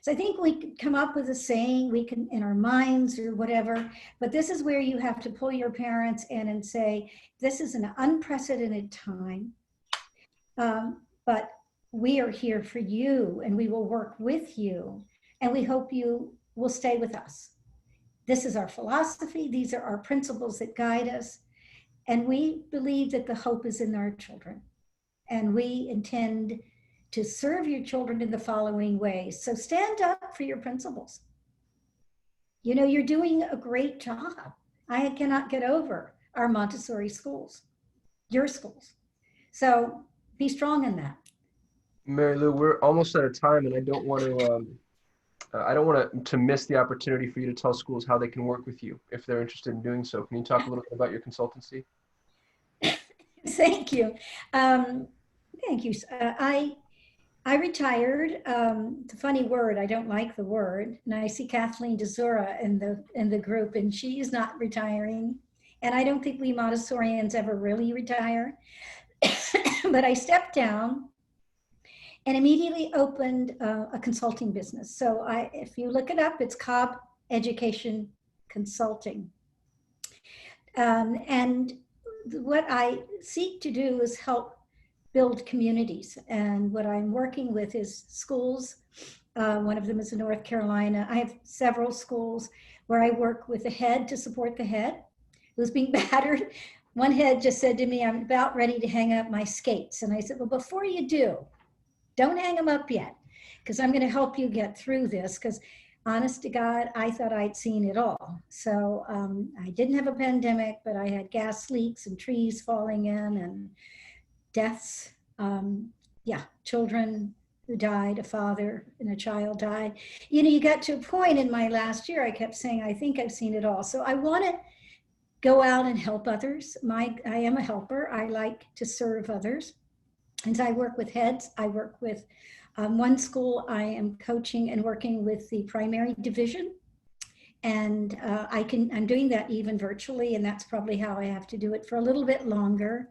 So I think we can come up with a saying, we can in our minds or whatever, but this is where you have to pull your parents in and say, this is an unprecedented time, but we are here for you and we will work with you and we hope you will stay with us. This is our philosophy. These are our principles that guide us. And we believe that the hope is in our children. And we intend to serve your children in the following ways. So stand up for your principles. You know, you're doing a great job. I cannot get over our Montessori schools, your schools. So be strong in that. Mary Lou, we're almost out of time, and I don't want to miss the opportunity for you to tell schools how they can work with you if they're interested in doing so. Can you talk a little bit about your consultancy? Thank you. Thank you. I retired. It's a funny word. I don't like the word. And I see Kathleen DeZura in the group, and she's not retiring. And I don't think we Montessorians ever really retire. But I stepped down and immediately opened a consulting business. So if you look it up, it's Cobb Education Consulting. And what I seek to do is help build communities. And what I'm working with is schools. One of them is in North Carolina. I have several schools where I work with the head to support the head who's being battered. One head just said to me, I'm about ready to hang up my skates. And I said, well, before you do, don't hang them up yet, because I'm going to help you get through this. Because honest to God, I thought I'd seen it all. So I didn't have a pandemic, but I had gas leaks and trees falling in and deaths. Children who died, a father and a child died. You know, you got to a point in my last year, I kept saying, I think I've seen it all. So I want to go out and help others. I am a helper. I like to serve others. And I work with heads. I work with one school. I am coaching and working with the primary division. And I'm doing that even virtually, and that's probably how I have to do it for a little bit longer.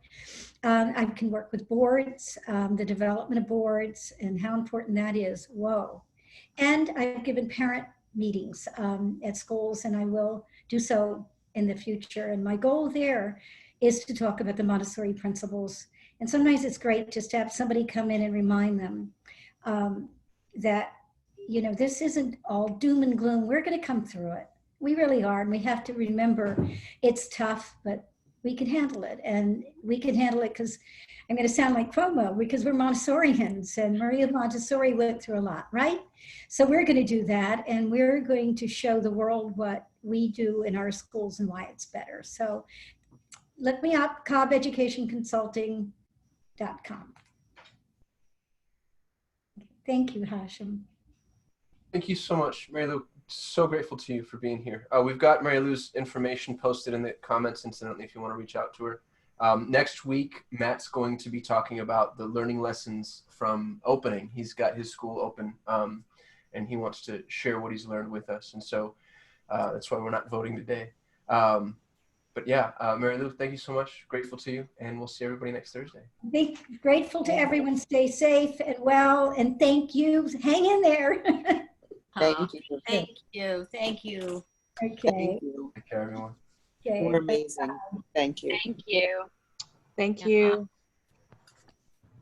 I can work with boards, the development of boards, and how important that is. Whoa. And I've given parent meetings at schools, and I will do so in the future. And my goal there is to talk about the Montessori principles. And sometimes it's great just to have somebody come in and remind them that, you know, this isn't all doom and gloom. We're going to come through it. We really are. And we have to remember it's tough, but we can handle it. And we can handle it because I'm going to sound like Cuomo, because we're Montessorians, and Maria Montessori went through a lot, right? So we're going to do that. And we're going to show the world what we do in our schools and why it's better. So look me up, CobbEducationConsulting.com. Thank you, Hashem. Thank you so much, Mary Lou. So grateful to you for being here. We've got Mary Lou's information posted in the comments, incidentally, if you want to reach out to her. Next week, Matt's going to be talking about the learning lessons from opening. He's got his school open, and he wants to share what he's learned with us. And so that's why we're not voting today. But yeah, Mary Lou, thank you so much. Grateful to you, and we'll see everybody next Thursday. Be grateful to everyone. Stay safe and well, and thank you. Hang in there. Thank you. Thank you. Thank you. Okay. Thank you. Take care, everyone. Okay. You're amazing. Thank you. Thank you. Thank you.